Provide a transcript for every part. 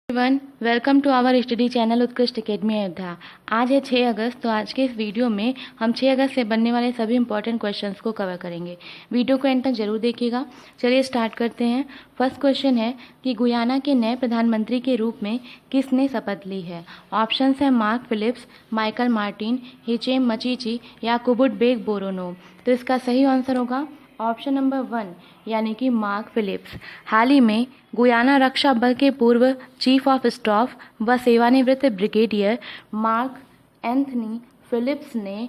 Everyone, welcome to our study channel Utkrisht academy Ayodhya. आज है 6 अगस्त। तो आज के इस वीडियो में हम 6 अगस्त से बनने वाले सभी इंपॉर्टेंट क्वेश्चंस को कवर करेंगे। वीडियो को एंड तक जरूर देखिएगा। चलिए स्टार्ट करते हैं। फर्स्ट क्वेश्चन है कि गुयाना के नए प्रधानमंत्री के रूप में किसने शपथ ली है। ऑप्शंस है मार्क फिलिप्स, माइकल मार्टिन, हिचेम मचीची या कुबुट बोरोनो। तो इसका सही आंसर होगा ऑप्शन नंबर 1 यानी कि मार्क फिलिप्स। हाल ही में गुयाना रक्षा बल के पूर्व चीफ ऑफ स्टाफ व सेवानिवृत्त ब्रिगेडियर मार्क एंथनी फिलिप्स ने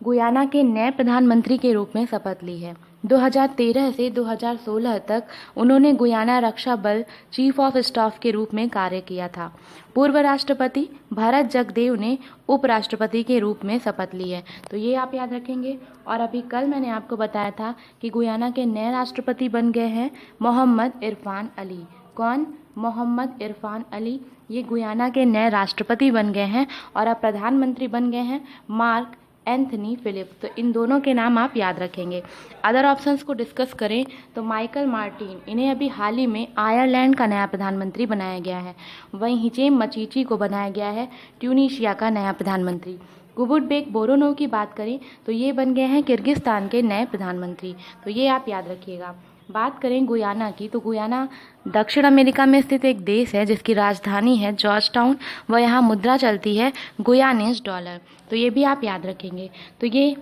गुयाना के नए प्रधानमंत्री के रूप में शपथ ली है। 2013 से 2016 तक उन्होंने गुयाना रक्षा बल चीफ ऑफ स्टाफ के रूप में कार्य किया था। पूर्व राष्ट्रपति भरत जगदेव ने उपराष्ट्रपति के रूप में शपथ ली है। तो ये आप याद रखेंगे। और अभी कल मैंने आपको बताया था कि गुयाना के नए राष्ट्रपति बन गए हैं मोहम्मद इरफान अली। कौन? मोहम्मद इरफान अली। ये गुयाना के नए राष्ट्रपति बन गए हैं और अब प्रधानमंत्री बन गए हैं मार्क एंथनी फिलिप्स। तो इन दोनों के नाम आप याद रखेंगे। अदर ऑप्शंस को डिस्कस करें तो माइकल मार्टिन, इन्हें अभी हाल ही में आयरलैंड का नया प्रधानमंत्री बनाया गया है। वहीं हिचेम मचीची को बनाया गया है ट्यूनीशिया का नया प्रधानमंत्री। कुबुट बोरोनो की बात करें तो ये बन गए हैं किर्गिस्तान के नए प्रधानमंत्री। तो ये आप याद रखिएगा। बात करें गुयाना की तो गुयाना दक्षिण अमेरिका में स्थित एक देश है जिसकी राजधानी है जॉर्ज टाउन व यहाँ मुद्रा चलती है गुयानीज डॉलर। तो ये भी आप याद रखेंगे। तो ये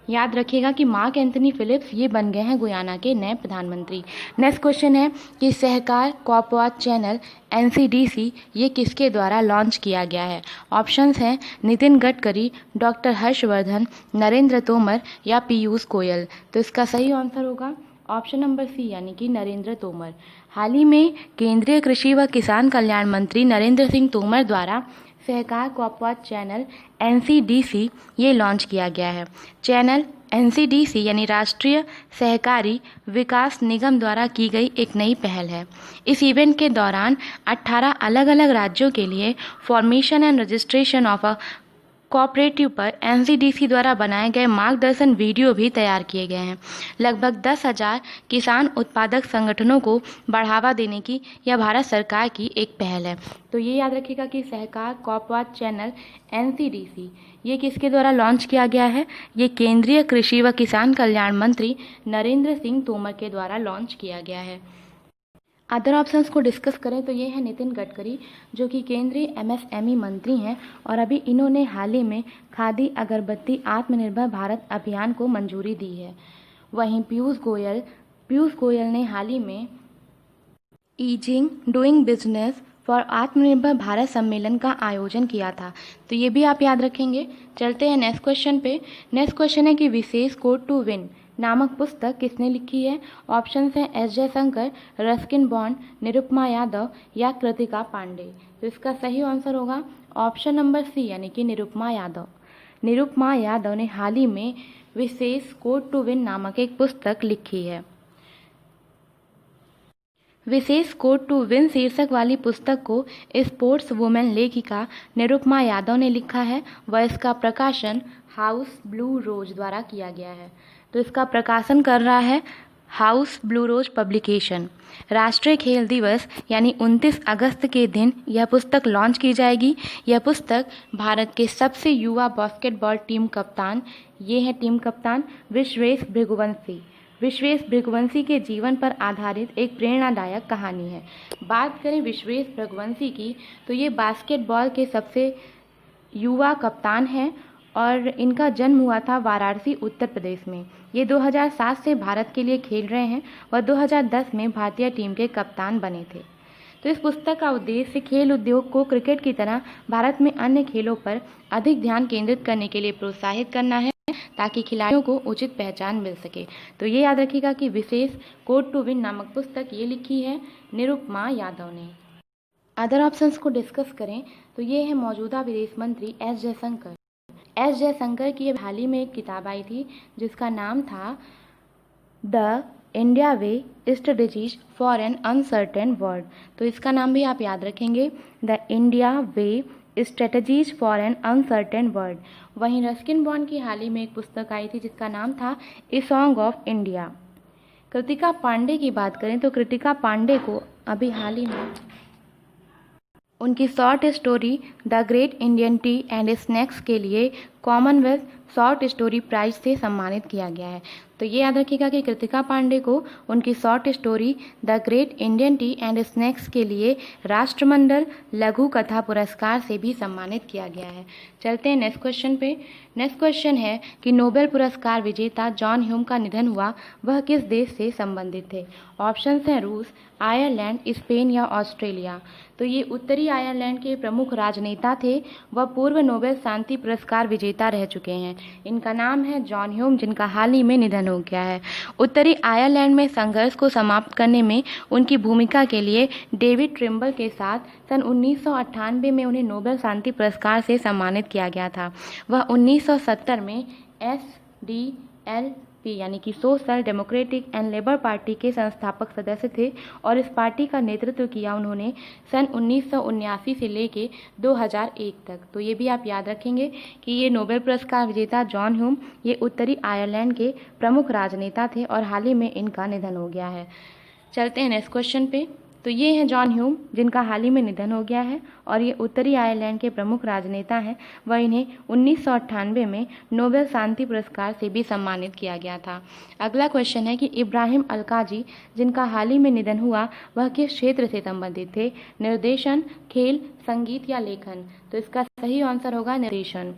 याद रखिएगा कि मार्क एंथनी फिलिप्स ये बन गए हैं गुयाना के नए प्रधानमंत्री। नेक्स्ट क्वेश्चन है कि सहकार कॉपवाच चैनल NCDC ये किसके द्वारा लॉन्च किया गया है। ऑप्शंस हैं नितिन गडकरी, डॉक्टर हर्षवर्धन, नरेंद्र तोमर या पीयूष गोयल। तो इसका सही आंसर होगा ऑप्शन नंबर सी यानी कि नरेंद्र तोमर। हाल ही में केंद्रीय कृषि व किसान कल्याण मंत्री नरेंद्र सिंह तोमर द्वारा सहकार कॉपवाच चैनल NCDC ये लॉन्च किया गया है। चैनल NCDC यानी राष्ट्रीय सहकारी विकास निगम द्वारा की गई एक नई पहल है। इस इवेंट के दौरान 18 अलग अलग राज्यों के लिए formation and registration of a cooperative पर NCDC द्वारा बनाए गए मार्गदर्शन वीडियो भी तैयार किए गए हैं। लगभग 10,000 किसान उत्पादक संगठनों को बढ़ावा देने की यह भारत सरकार की एक पहल है। तो ये याद रखिएगा कि सहकार कॉपवाच चैनल NCDC ये किसके द्वारा लॉन्च किया गया है। ये केंद्रीय कृषि व किसान कल्याण मंत्री नरेंद्र सिंह तोमर के द्वारा लॉन्च किया गया है। अदर ऑप्शंस को डिस्कस करें तो ये है नितिन गडकरी जो कि केंद्रीय MSME मंत्री हैं और अभी इन्होंने हाल ही में खादी अगरबत्ती आत्मनिर्भर भारत अभियान को मंजूरी दी है। वहीं पीयूष गोयल ने हाल ही में ईजिंग डूइंग बिजनेस फॉर आत्मनिर्भर भारत सम्मेलन का आयोजन किया था। तो ये भी आप याद रखेंगे। चलते हैं नेक्स्ट क्वेश्चन पे। नेक्स्ट क्वेश्चन है कि विशेष कोड टू विन नामक पुस्तक किसने लिखी है। ऑप्शंस हैं S Jaishankar, Ruskin bond, Nirupama Yadav या कृतिका पांडे। तो इसका सही आंसर होगा ऑप्शन नंबर सी यानी कि निरुपमा यादव। निरुपमा यादव ने हाल ही में विशेष कोड टू विन नामक एक पुस्तक लिखी है। विशेष कोड टू विन शीर्षक वाली पुस्तक को स्पोर्ट्स वुमेन लेखिका निरुपमा यादव ने लिखा है व इसका प्रकाशन हाउस ब्लू रोज द्वारा किया गया है। तो इसका प्रकाशन कर रहा है हाउस ब्लू रोज पब्लिकेशन। राष्ट्रीय खेल दिवस यानी 29 अगस्त के दिन यह पुस्तक लॉन्च की जाएगी। यह पुस्तक भारत के सबसे युवा बास्केटबॉल टीम कप्तान, ये है टीम कप्तान विश्वेश भृगुवंशी के जीवन पर आधारित एक प्रेरणादायक कहानी है। बात करें विश्वेश भृगुवंशी की तो ये बास्केटबॉल के सबसे युवा कप्तान हैं और इनका जन्म हुआ था वाराणसी उत्तर प्रदेश में। ये 2007 से भारत के लिए खेल रहे हैं और 2010 में भारतीय टीम के कप्तान बने थे। तो इस पुस्तक का उद्देश्य खेल उद्योग को क्रिकेट की तरह भारत में अन्य खेलों पर अधिक ध्यान केंद्रित करने के लिए प्रोत्साहित करना है ताकि खिलाड़ियों को उचित पहचान मिल सके। तो ये याद रखिएगा कि विशेष कोड टू विन नामक पुस्तक ये लिखी है निरुपमा यादव ने। अदर ऑप्शंस को डिस्कस करें तो ये है मौजूदा विदेश मंत्री S जयशंकर की हाल ही में एक किताब आई थी जिसका नाम था the India way strategies for an uncertain world. तो इसका नाम भी आप याद रखेंगे, the India way strategies for an uncertain world. वहीं रस्किन बॉन्ड की हाल ही में एक पुस्तक आई थी जिसका नाम था a song of India. Kritika Pandey की बात करें तो कृतिका पांडे को अभी हाल ही में उनकी short story the great Indian T and snacks के लिए कॉमनवेल्थ शॉर्ट स्टोरी प्राइज से सम्मानित किया गया है। तो ये याद रखिएगा कि कृतिका पांडे को उनकी short story the great Indian T and snacks के लिए राष्ट्रमंडल लघु कथा पुरस्कार से भी सम्मानित किया गया है। चलते हैं नेक्स्ट क्वेश्चन पे। नेक्स्ट क्वेश्चन है कि नोबेल पुरस्कार विजेता जॉन ह्यूम का निधन हुआ, वह किस देश से संबंधित थे? ऑप्शंस हैं रूस, आयरलैंड, स्पेन या ऑस्ट्रेलिया। तो ये उत्तरी आयरलैंड के प्रमुख राजनेता थे। वह पूर्व नोबेल शांति पुरस्कार विजेता रह चुके हैं। इनका नाम है जॉन ह्यूम, जिनका हाल ही में निधन हो गया है। उत्तरी आयरलैंड में संघर्ष को समाप्त करने में उनकी भूमिका के लिए डेविड ट्रिम्बल के साथ सन 1998 में उन्हें नोबेल शांति पुरस्कार से सम्मानित किया गया था। वह 1970 में SDLP यानी कि social democratic and labour party के संस्थापक सदस्य थे और इस पार्टी का नेतृत्व किया उन्होंने सन 1979 से लेके 2001 तक। तो ये भी आप याद रखेंगे कि ये नोबेल पुरस्कार विजेता जॉन ह्यूम ये उत्तरी आयरलैंड के प्रमुख राजनेता थे और हाल ही में इनका निधन हो गया है। चलते हैं नेक्स्ट क्वेश्चन पे। तो ये हैं जॉन ह्यूम, जिनका हाल ही में निधन हो गया है और ये उत्तरी आयरलैंड के प्रमुख राजनेता हैं। वह इन्हें 1998 में नोबेल शांति पुरस्कार से भी सम्मानित किया गया था। अगला क्वेश्चन है कि इब्राहिम अलकाजी, जिनका हाल ही में निधन हुआ, वह किस क्षेत्र से संबंधित थे? निर्देशन, खेल, संगीत या लेखन? तो इसका सही आंसर होगा निर्देशन।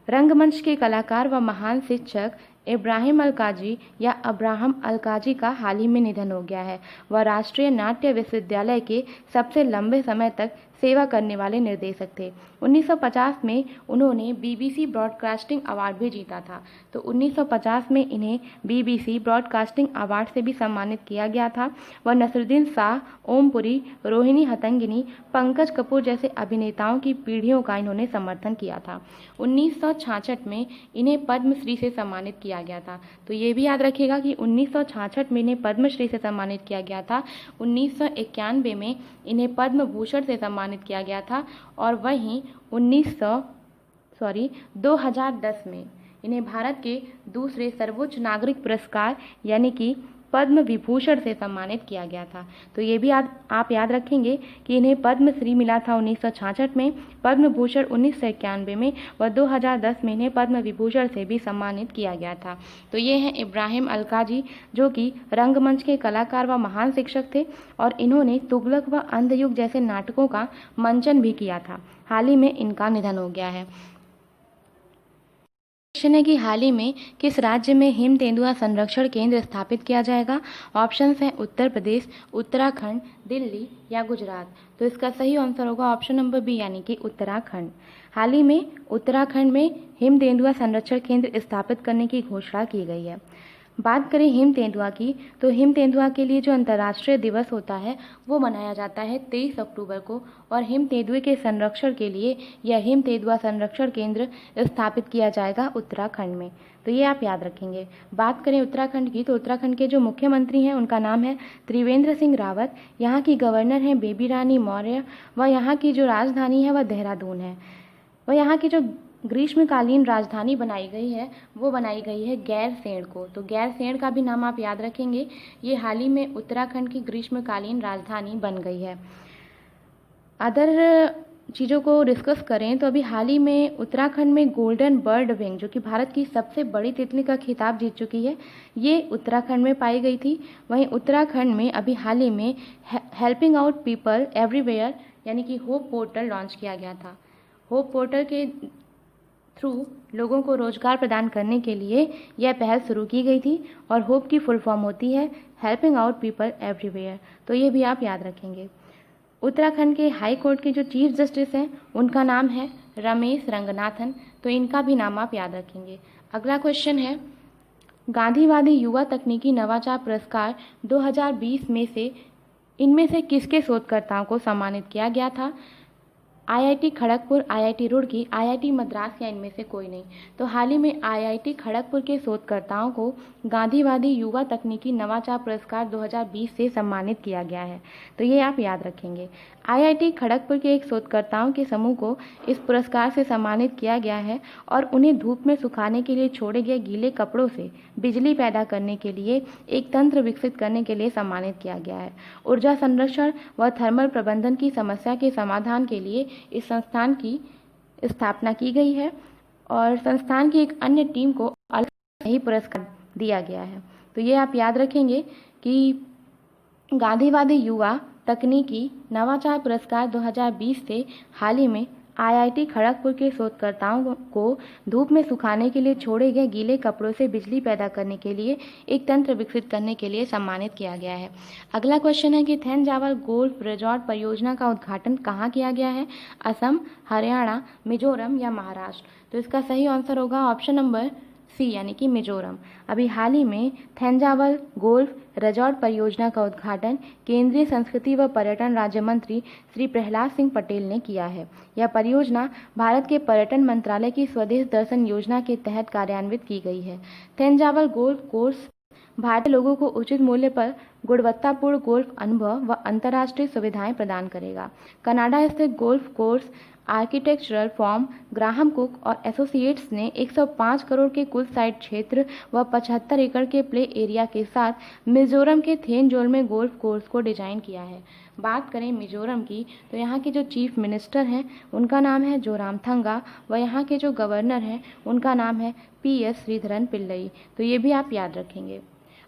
रंगमंच के कलाकार व महान शिक्षक इब्राहिम अलकाजी या अब्राहम अलकाजी का हाल ही में निधन हो गया है। वह राष्ट्रीय नाट्य विश्वविद्यालय के सबसे लंबे समय तक सेवा करने वाले निर्देशक थे। 1950 में उन्होंने BBC ब्रॉडकास्टिंग अवार्ड भी जीता था। तो 1950 में इन्हें BBC ब्रॉडकास्टिंग अवार्ड से भी सम्मानित किया गया था। वह नसरुद्दीन शाह, ओमपुरी, रोहिणी हट्टंगिनी, पंकज कपूर जैसे अभिनेताओं की पीढ़ियों का इन्होंने समर्थन किया था। 1966 में इन्हें पद्मश्री से सम्मानित किया गया था। तो ये भी याद रखिएगा कि 1966 में इन्हें पद्मश्री से सम्मानित किया गया था। 1991 में इन्हें पद्म भूषण से सम्मानित किया गया था और वहीं 2010 में इन्हें भारत के दूसरे सर्वोच्च नागरिक पुरस्कार यानी कि पद्म विभूषण से सम्मानित किया गया था। तो ये भी आप याद रखेंगे कि इन्हें पद्मश्री मिला था 1966 में, पद्म भूषण 1991 में व 2010 में इन्हें पद्म विभूषण से भी सम्मानित किया गया था। तो ये हैं इब्राहिम अलकाजी, जो कि रंगमंच के कलाकार व महान शिक्षक थे और इन्होंने तुगलक व अंधयुग जैसे नाटकों का मंचन भी किया था। हाल ही में इनका निधन हो गया है। क्वेश्चन है कि हाल ही में किस राज्य में हिम तेंदुआ संरक्षण केंद्र स्थापित किया जाएगा? ऑप्शंस हैं उत्तर प्रदेश, उत्तराखंड, दिल्ली या गुजरात। तो इसका सही आंसर होगा ऑप्शन नंबर बी यानी कि उत्तराखंड। हाल ही में उत्तराखंड में हिम तेंदुआ संरक्षण केंद्र स्थापित करने की घोषणा की गई है। बात करें हिम तेंदुआ की, तो हिम तेंदुआ के लिए जो अंतर्राष्ट्रीय दिवस होता है वो मनाया जाता है 23 अक्टूबर को और हिम तेंदुए के संरक्षण के लिए यह हिम तेंदुआ संरक्षण केंद्र स्थापित किया जाएगा उत्तराखंड में। तो ये आप याद रखेंगे। बात करें उत्तराखंड की, तो उत्तराखंड के जो मुख्यमंत्री हैं उनका नाम है त्रिवेंद्र सिंह रावत। यहाँ की गवर्नर हैं बेबी रानी मौर्य व यहाँ की जो राजधानी है वह देहरादून है। वह यहाँ की जो ग्रीष्मकालीन राजधानी बनाई गई है वो बनाई गई है गैरसेण को। तो गैरसेण का भी नाम आप याद रखेंगे। ये हाल ही में उत्तराखंड की ग्रीष्मकालीन राजधानी बन गई है। अदर चीज़ों को डिस्कस करें तो अभी हाल ही में उत्तराखंड में गोल्डन बर्ड विंग, जो कि भारत की सबसे बड़ी तितली का खिताब जीत चुकी है, ये उत्तराखंड में पाई गई थी। वहीं उत्तराखंड में अभी हाल ही में हेल्पिंग आउट पीपल एवरीवेयर यानी कि होप पोर्टल लॉन्च किया गया था। होप पोर्टल के थ्रू लोगों को रोजगार प्रदान करने के लिए यह पहल शुरू की गई थी और होप की फुल फॉर्म होती है हेल्पिंग आउट पीपल एवरीवेयर। तो ये भी आप याद रखेंगे। उत्तराखंड के हाई कोर्ट के जो चीफ जस्टिस हैं उनका नाम है रमेश रंगनाथन। तो इनका भी नाम आप याद रखेंगे। अगला क्वेश्चन है गांधीवादी युवा तकनीकी नवाचार पुरस्कार 2020 में से इनमें से किसके शोधकर्ताओं को सम्मानित किया गया था? IIT Kharagpur, IIT Roorkee, IIT Madras या इनमें से कोई नहीं। तो हाल ही में आईआईटी खड़गपुर के शोधकर्ताओं को गांधीवादी युवा तकनीकी नवाचार पुरस्कार 2020 से सम्मानित किया गया है। तो ये आप याद रखेंगे। आईआईटी खड़गपुर के एक शोधकर्ताओं के समूह को इस पुरस्कार से सम्मानित किया गया है और उन्हें धूप में सुखाने के लिए छोड़े गए गीले कपड़ों से बिजली पैदा करने के लिए एक तंत्र विकसित करने के लिए सम्मानित किया गया है। ऊर्जा संरक्षण व थर्मल प्रबंधन की समस्या के समाधान के लिए इस संस्थान की स्थापना की गई है और संस्थान की एक अन्य टीम को अलग से ही पुरस्कार दिया गया है। तो ये आप याद रखेंगे कि गांधीवादी युवा तकनीकी नवाचार पुरस्कार 2020 से हाल ही में आईआईटी खड़गपुर के शोधकर्ताओं को धूप में सुखाने के लिए छोड़े गए गीले कपड़ों से बिजली पैदा करने के लिए एक तंत्र विकसित करने के लिए सम्मानित किया गया है। अगला क्वेश्चन है कि थेंजावल गोल्फ रिजॉर्ट परियोजना का उद्घाटन कहाँ किया गया है? असम, हरियाणा, मिजोरम या महाराष्ट्र? तो इसका सही आंसर होगा ऑप्शन नंबर सी यानी कि मिजोरम। अभी हाल ही में थेंजावल गोल्फ रिजॉर्ट परियोजना का उद्घाटन केंद्रीय संस्कृति व पर्यटन राज्य मंत्री श्री प्रहलाद सिंह पटेल ने किया है। यह परियोजना भारत के पर्यटन मंत्रालय की स्वदेश दर्शन योजना के तहत कार्यान्वित की गई है। थेंजावल गोल्फ कोर्स भारतीय लोगों को उचित मूल्य पर गुणवत्तापूर्ण गोल्फ अनुभव व अंतर्राष्ट्रीय सुविधाएं प्रदान करेगा। कनाडा स्थित golf course architectural form Graham cook और एसोसिएट्स ने 105 करोड़ के कुल साइट क्षेत्र व 75 एकड़ के प्ले एरिया के साथ मिजोरम के थेंजोल में गोल्फ कोर्स को डिजाइन किया है। बात करें मिजोरम की तो यहाँ के जो चीफ मिनिस्टर हैं उनका नाम है जोरामथंगा व यहाँ के जो गवर्नर हैं उनका नाम है PS श्रीधरन पिल्लई। तो ये भी आप याद रखेंगे।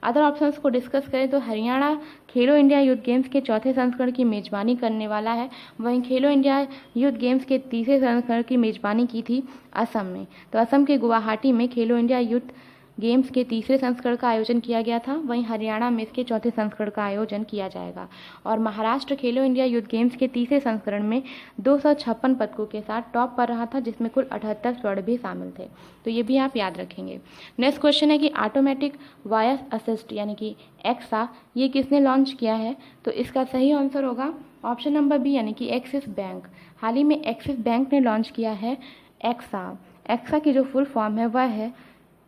अदर ऑप्शंस को डिस्कस करें तो हरियाणा खेलो इंडिया यूथ गेम्स के चौथे संस्करण की मेजबानी करने वाला है। वहीं खेलो इंडिया यूथ गेम्स के तीसरे संस्करण की मेजबानी की थी असम में। तो असम के गुवाहाटी में खेलो इंडिया यूथ गेम्स के तीसरे संस्करण का आयोजन किया गया था। वहीं हरियाणा में इसके चौथे संस्करण का आयोजन किया जाएगा और महाराष्ट्र खेलो इंडिया यूथ गेम्स के तीसरे संस्करण में 256 पदकों के साथ टॉप पर रहा था, जिसमें कुल 78 स्वर्ण भी शामिल थे। तो ये भी आप याद रखेंगे। नेक्स्ट क्वेश्चन है कि ऑटोमेटिक वॉयस असिस्ट यानी कि एक्सा ये किसने लॉन्च किया है? तो इसका सही आंसर होगा ऑप्शन नंबर बी यानी कि एक्सिस बैंक। हाल ही में एक्सिस बैंक ने लॉन्च किया है एक्सा। एक्सा की जो फुल फॉर्म है वह है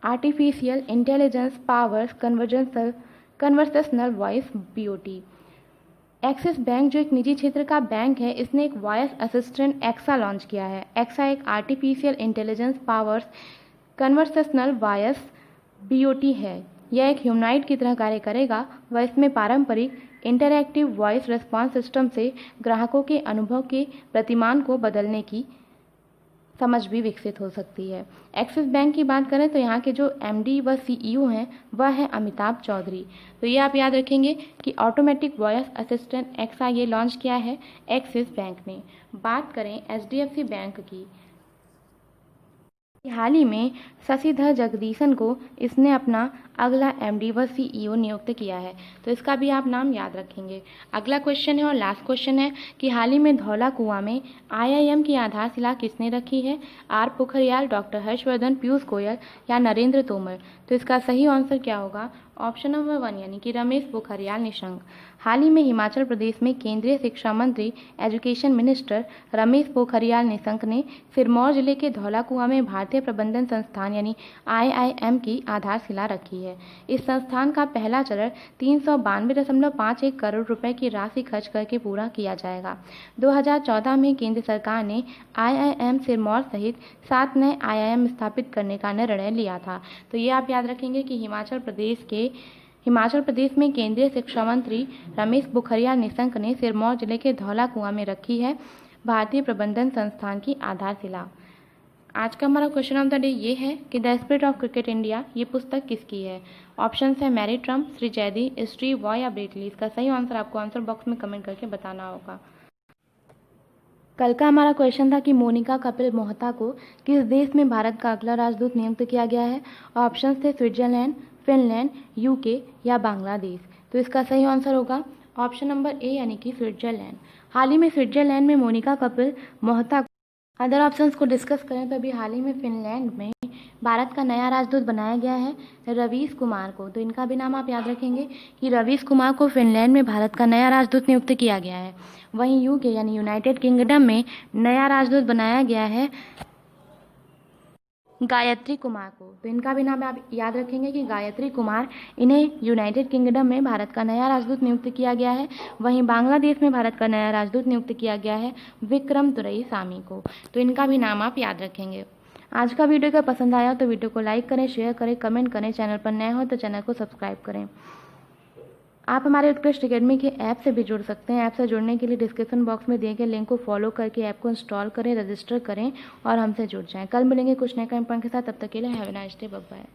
artificial intelligence powers conversational voice BOT। Axis bank जो एक निजी क्षेत्र का बैंक है, इसने एक वॉइस असिस्टेंट एक्सा लॉन्च किया है। एक्सा एक artificial intelligence powers conversational voice BOT है। यह एक ह्यूमनॉइड की तरह कार्य करेगा व इसमें पारंपरिक इंटरैक्टिव वॉइस रिस्पॉन्स सिस्टम से ग्राहकों के अनुभव के प्रतिमान को बदलने की समझ भी विकसित हो सकती है। एक्सिस बैंक की बात करें तो यहाँ के जो MD व CEO हैं वह है अमिताभ चौधरी। तो ये आप याद रखेंगे कि ऑटोमेटिक वॉइस असिस्टेंट एक्सा ये लॉन्च किया है एक्सिस बैंक ने। बात करें HDFC बैंक की, हाल ही में शशिधर जगदीशन को इसने अपना अगला MD व CEO नियुक्त किया है। तो इसका भी आप नाम याद रखेंगे। अगला क्वेश्चन है और लास्ट क्वेश्चन है कि हाल ही में धौला कुआं में IIM की आधारशिला किसने रखी है? R पोखरियाल, डॉक्टर हर्षवर्धन, पीयूष गोयल या नरेंद्र तोमर? तो इसका सही आंसर क्या होगा? ऑप्शन नंबर 1 यानी कि रमेश पोखरियाल निशंक। हाल ही में हिमाचल प्रदेश में केंद्रीय शिक्षा मंत्री एजुकेशन मिनिस्टर रमेश पोखरियाल निशंक ने सिरमौर जिले के धौला कुआं में भारतीय प्रबंधन संस्थान यानी IIM की आधारशिला रखी है। इस संस्थान का पहला चरण 392.51 करोड़ रुपए की राशि खर्च करके पूरा किया जाएगा। 2014 में केंद्र सरकार ने IIM सिरमौर सहित 7 नए IIM स्थापित करने का निर्णय लिया था। तो ये आप याद रखेंगे कि हिमाचल प्रदेश में केंद्रीय शिक्षा मंत्री रमेश पोखरियाल निशंक ने सिरमौर जिले के धौला कुआं में रखी है भारतीय प्रबंधन संस्थान की आधारशिला। आज का हमारा क्वेश्चन ऑफ द डे ये है कि the spirit of cricket India ये पुस्तक किसकी है? ऑप्शन है मैरी ट्रम, श्री जयदी, स्ट्री वॉ या ब्रेटली। इसका सही आंसर आपको आंसर बॉक्स में कमेंट करके बताना होगा। कल का हमारा क्वेश्चन था कि मोनिका कपिल मोहता को किस देश में भारत का अगला राजदूत नियुक्त किया गया है? ऑप्शन थे स्विट्जरलैंड, फिनलैंड, UK या बांग्लादेश। तो इसका सही आंसर होगा ऑप्शन नंबर A यानी कि स्विट्जरलैंड। हाल ही में स्विट्जरलैंड में मोनिका कपिल मोहता। अदर ऑप्शंस को डिस्कस करें तो अभी हाल ही में फिनलैंड में भारत का नया राजदूत बनाया गया है रवीश कुमार को। तो इनका भी नाम आप याद रखेंगे कि रवीश कुमार को फिनलैंड में भारत का नया राजदूत नियुक्त किया गया है। वहीं यूके यानी यूनाइटेड किंगडम में नया राजदूत बनाया गया है गायत्री कुमार को। तो इनका भी नाम आप याद रखेंगे कि गायत्री कुमार, इन्हें यूनाइटेड किंगडम में भारत का नया राजदूत नियुक्त किया गया है। वहीं बांग्लादेश में भारत का नया राजदूत नियुक्त किया गया है विक्रम तुरईसामी को। तो इनका भी नाम आप याद रखेंगे। आज का वीडियो अगर पसंद आया तो वीडियो को लाइक करें, शेयर करें, कमेंट करें। चैनल पर नए हो तो चैनल को सब्सक्राइब करें। आप हमारे उत्कृष्ट एकेडमी के ऐप से भी जुड़ सकते हैं। ऐप से जुड़ने के लिए डिस्क्रिप्शन बॉक्स में दिए गए लिंक को फॉलो करके ऐप को इंस्टॉल करें, रजिस्टर करें और हमसे जुड़ जाएं। कल मिलेंगे कुछ नए कंटेंट के साथ। तब तक के लिए have a nice day, bye bye.